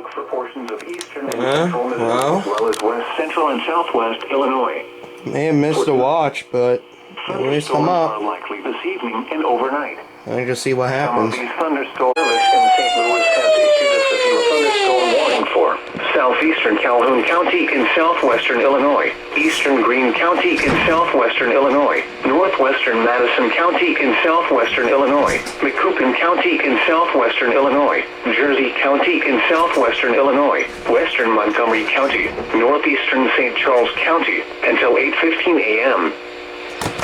outlook for portions of eastern and central Missouri, as well as west, central, and southwest Illinois. May have missed a watch, but at least I'm up. Thunderstorms are likely this evening and overnight. I just see what happens. Some of these thunderstorms in St. Louis has issued a severe thunderstorm warning for southeastern Calhoun County in southwestern Illinois, eastern Greene County in southwestern Illinois, northwestern Madison County in southwestern Illinois, Macoupin County in southwestern Illinois, Jersey County in southwestern Illinois, western Montgomery County, northeastern St. Charles County, until 8:15 a.m.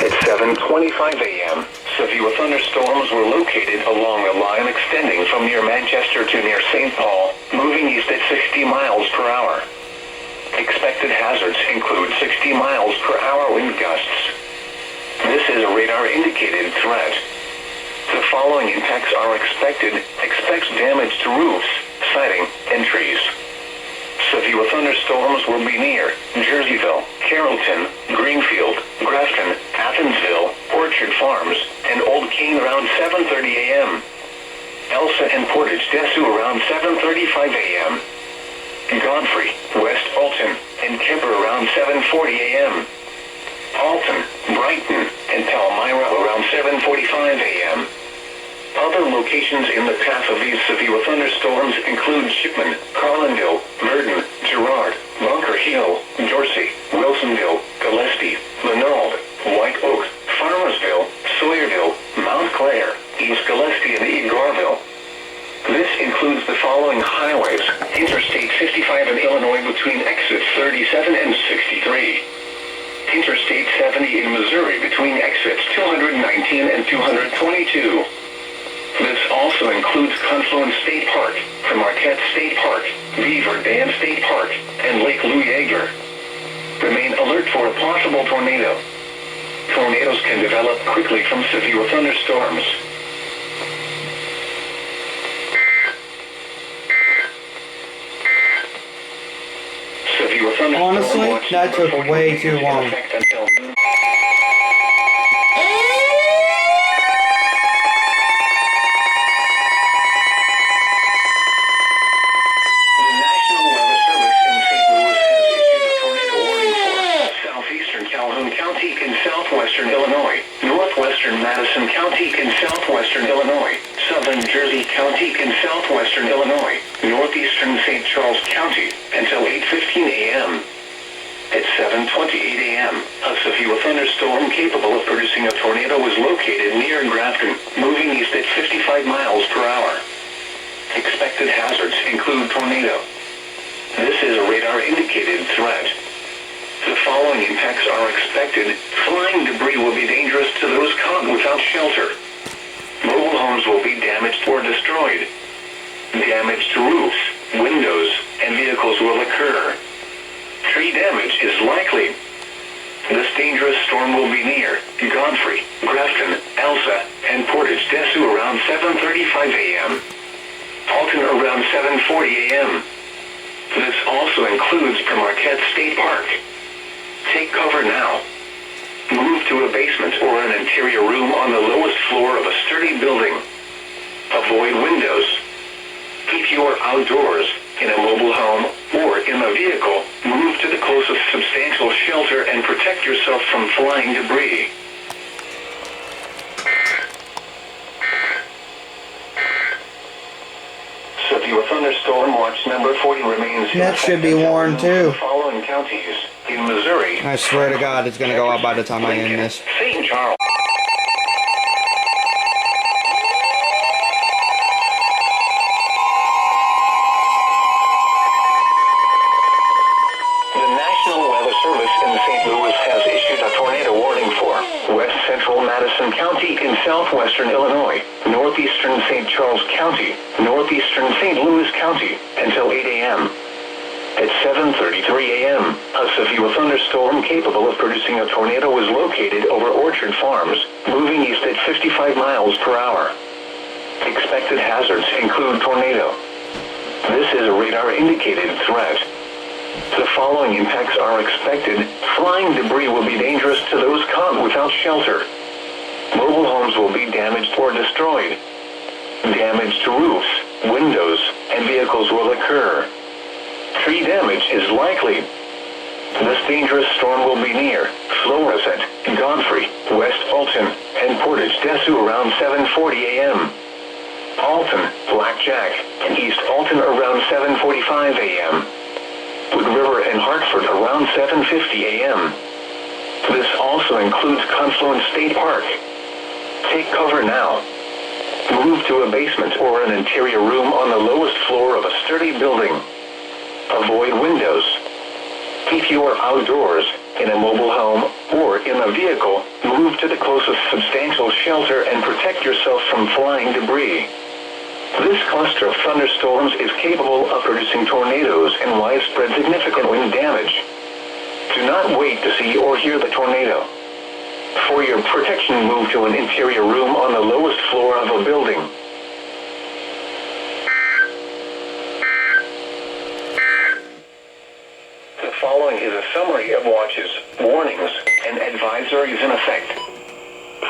At 7:25 a.m., severe thunderstorms were located along a line extending from near Manchester to near St. Paul, moving east at 60 miles per hour. Expected hazards include 60 miles per hour wind gusts. This is a radar-indicated threat. The following impacts are expected. Expect damage to roofs, siding, and trees. Severe thunderstorms will be near Jerseyville, Carrollton, Greenfield, Grafton, Athensville, Orchard Farms, and Old Keene around 7:30 a.m. Elsa and Portage Desu around 7:35 a.m. Godfrey, West Alton, and Kemper around 7:40 a.m. Alton, Brighton, and Palmyra around 7:45 a.m. Other locations in the path of these severe thunderstorms include Shipman, Carlinville, Meriden, Girard, Bunker Hill, Dorsey, Wilsonville, Gillespie, Linald, White Oak, Farmersville, Sawyerville, Mount Clair, East Gillespie, and Egarville. This includes the following highways: Interstate 55 in Illinois between exits 37 and 63. Interstate 70 in Missouri between exits 219 and 222. This also includes Confluence State Park, the Marquette State Park, Beaver Dam State Park, and Lake Lou Yeager. Remain alert for a possible tornado. Tornadoes can develop quickly from severe thunderstorms. Severe thunderstorm Honestly, that took way too long. Illinois, northwestern Madison County in southwestern Illinois, southern Jersey County in southwestern Illinois, northeastern St. Charles County, until 8:15 a.m. At 7:28 a.m., a severe thunderstorm capable of producing a tornado was located near Grafton, moving east at 55 miles per hour. Expected hazards include tornado. This is a radar-indicated threat. The following impacts are expected. Flying debris will be dangerous to those caught without shelter. Mobile homes will be damaged or destroyed. Damage to roofs, windows, and vehicles will occur. Tree damage is likely. This dangerous storm will be near Godfrey, Grafton, Elsa, and Portage Desu around 7:35 a.m. Alton around 7:40 a.m. This also includes Marquette State Park. Take cover now. Move to a basement or an interior room on the lowest floor of a sturdy building. Avoid windows. If you are outdoors, in a mobile home, or in a vehicle, move to the closest substantial shelter and protect yourself from flying debris. Severe thunderstorm watch number 40 remains. That should be warned too. Following counties in Missouri. I swear to God, it's gonna go up by the time I end this. St. Charles. The National Weather Service in St. Louis has issued a tornado warning for west central Madison County in southwestern Illinois, northeastern St. Charles County, northeastern St. Louis County, until 8 a.m. At 7:33 a.m., a severe thunderstorm capable of producing a tornado was located over Orchard Farms, moving east at 55 miles per hour. Expected hazards include tornado. This is a radar-indicated threat. The following impacts are expected. Flying debris will be dangerous to those caught without shelter. Mobile homes will be damaged or destroyed. Damage to roofs, windows, and vehicles will occur. Tree damage is likely. This dangerous storm will be near Florissant, Godfrey, West Alton, and Portage Dessau around 7:40 a.m. Alton, Blackjack, and East Alton around 7:45 a.m. Wood River and Hartford around 7:50 a.m. This also includes Confluence State Park. Take cover now. Move to a basement or an interior room on the lowest floor of a sturdy building. Avoid windows. If you are outdoors, in a mobile home, or in a vehicle, move to the closest substantial shelter and protect yourself from flying debris. This cluster of thunderstorms is capable of producing tornadoes and widespread significant wind damage. Do not wait to see or hear the tornado. For your protection, move to an interior room on the lowest floor of a building. The following is a summary of watches, warnings, and advisories in effect.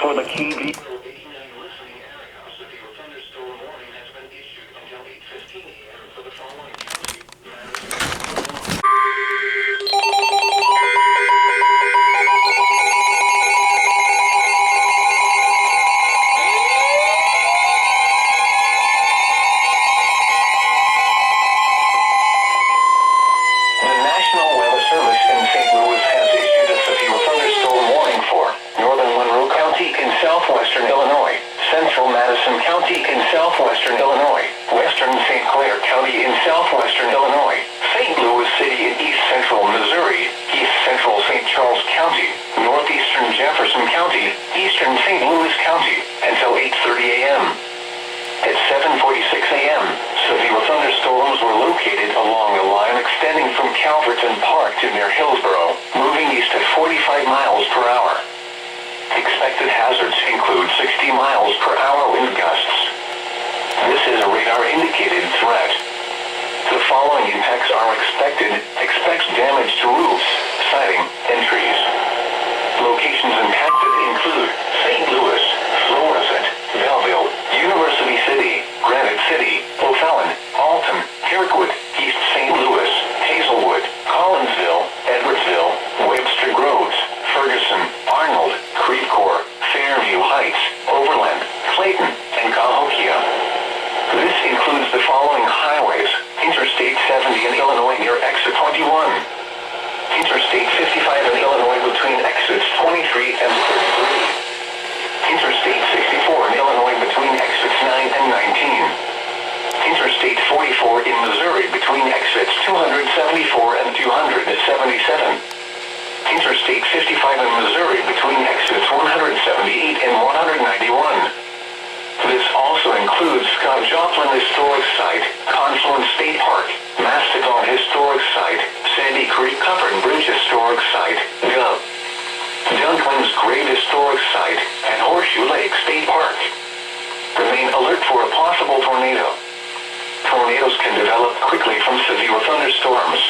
For the key location and listening area, a severe thunderstorm warning has been issued until 8:15 a.m. for the following county. Southwestern Illinois, Central Madison County in southwestern Illinois, Western St. Clair County in southwestern Illinois, St. Louis City in east central Missouri, east central St. Charles County, northeastern Jefferson County, eastern St. Louis County, until 8:30 a.m. At 7:46 a.m., severe thunderstorms were located along a line extending from Calverton Park to near Hillsborough, moving east at 45 miles per hour. Expected hazards include 60 miles per hour wind gusts. This is a radar-indicated threat. The following impacts are expected. Expect damage to roofs, siding, and trees. Locations impacted include St. Louis, Florissant, Belleville, University City, Granite City, O'Fallon, Alton, Kirkwood, East St. Louis, Hazelwood, Collinsville, Edwardsville, Webster Groves, Ferguson, Arnold, Creve Coeur, Fairview Heights, Overland, Clayton, and Cahokia. This includes the following highways: Interstate 70 in Illinois near exit 21. Interstate 55 in Illinois between exits 23 and 33. Interstate 64 in Illinois between exits 9 and 19. Interstate 44 in Missouri between exits 274 and 277. Interstate 55 in Missouri between exits 178 and 191. This also includes Scott Joplin Historic Site, Confluence State Park, Mastodon Historic Site, Sandy Creek Covered Bridge Historic Site, Dunklin's Grave Historic Site, and Horseshoe Lake State Park. Remain alert for a possible tornado. Tornadoes can develop quickly from severe thunderstorms.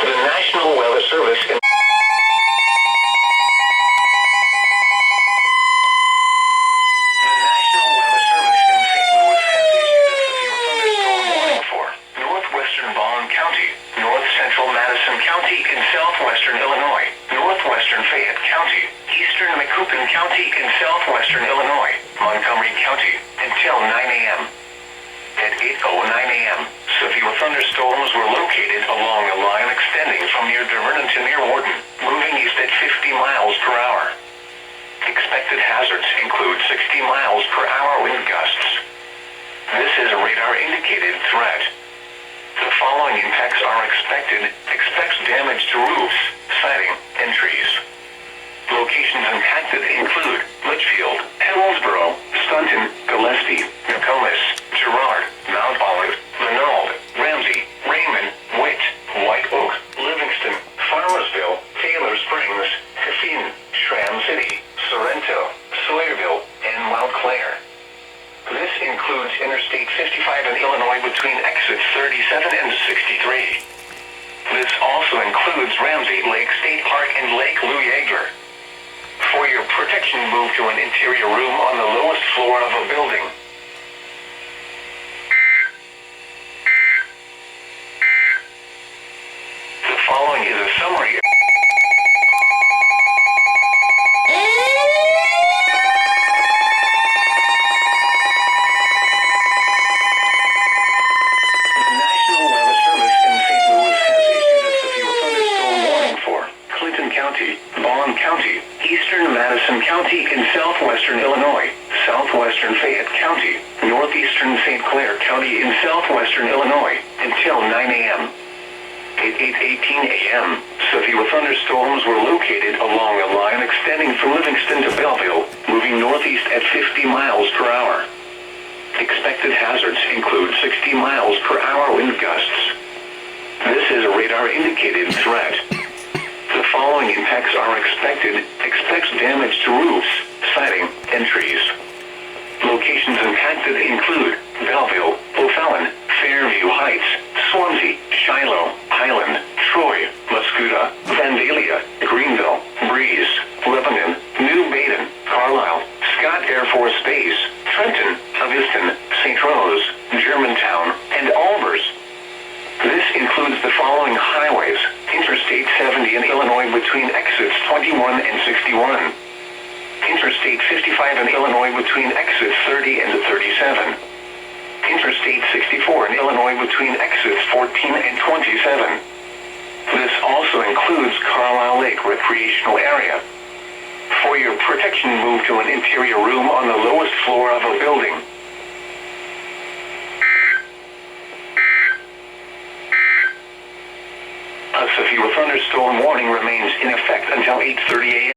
The National Weather Service in St. Louis has issued a severe thunderstorm warning for northwestern Vaughn County, north central Madison County in southwestern Illinois, northwestern Fayette County, eastern Macoupin County in southwestern Illinois, Montgomery County, until 9 a.m. At 8:09 a.m., severe thunderstorms were located along a line extending from near Vernon to near Warden, moving east at 50 miles per hour. Expected hazards include 60 miles per hour wind gusts. This is a radar-indicated threat. The following impacts are expected. Expect damage to roofs, siding, and trees. Locations impacted include Litchfield, Hillsborough, Stunton, Gillespie, Nokomis, Girard, Mount Olive, Renault, Ramsey, Raymond, Witt, White Oak, Livingston, Farmersville, Taylor Springs, Tiffin, Schramm City, Sorrento, Sawyerville, and Montclair. This includes Interstate 55 in Illinois between exits 37 and 63. This also includes Ramsey Lake State Park and Lake Lou Yeager. For your protection, move to an interior room on the lowest floor of a building. The following is a summary. The National Weather Service in St. Louis has issued a severe thunderstorm warning for Clinton County, Bond County, Eastern Madison County in southwestern Illinois, southwestern Fayette County, northeastern St. Clair County in southwestern Illinois, until 9 a.m. At 8:18 a.m., severe thunderstorms were located along a line extending from Livingston to Belleville, moving northeast at 50 miles per hour. Expected hazards include 60 miles per hour wind gusts. This is a radar-indicated threat. The following impacts are expected. Expect damage to roofs, siding, and trees. Locations impacted include Belleville, O'Fallon, Fairview Heights, Swansea, Shiloh, Highland, Troy, Muscuda, Vandalia, Greenville, Breeze, Lebanon, New Baden, Carlisle, Scott Air Force Base, Trenton, Aviston, St. Rose, Germantown, and Albers. This includes the following highways: Interstate 70 in Illinois between exits 21 and 61. Interstate 55 in Illinois between exits 30 and 37. Interstate 64 in Illinois between exits 14 and 27. This also includes Carlisle Lake Recreational Area. For your protection, move to an interior room on the lowest floor of a building. A severe thunderstorm warning remains in effect until 8:30 a.m.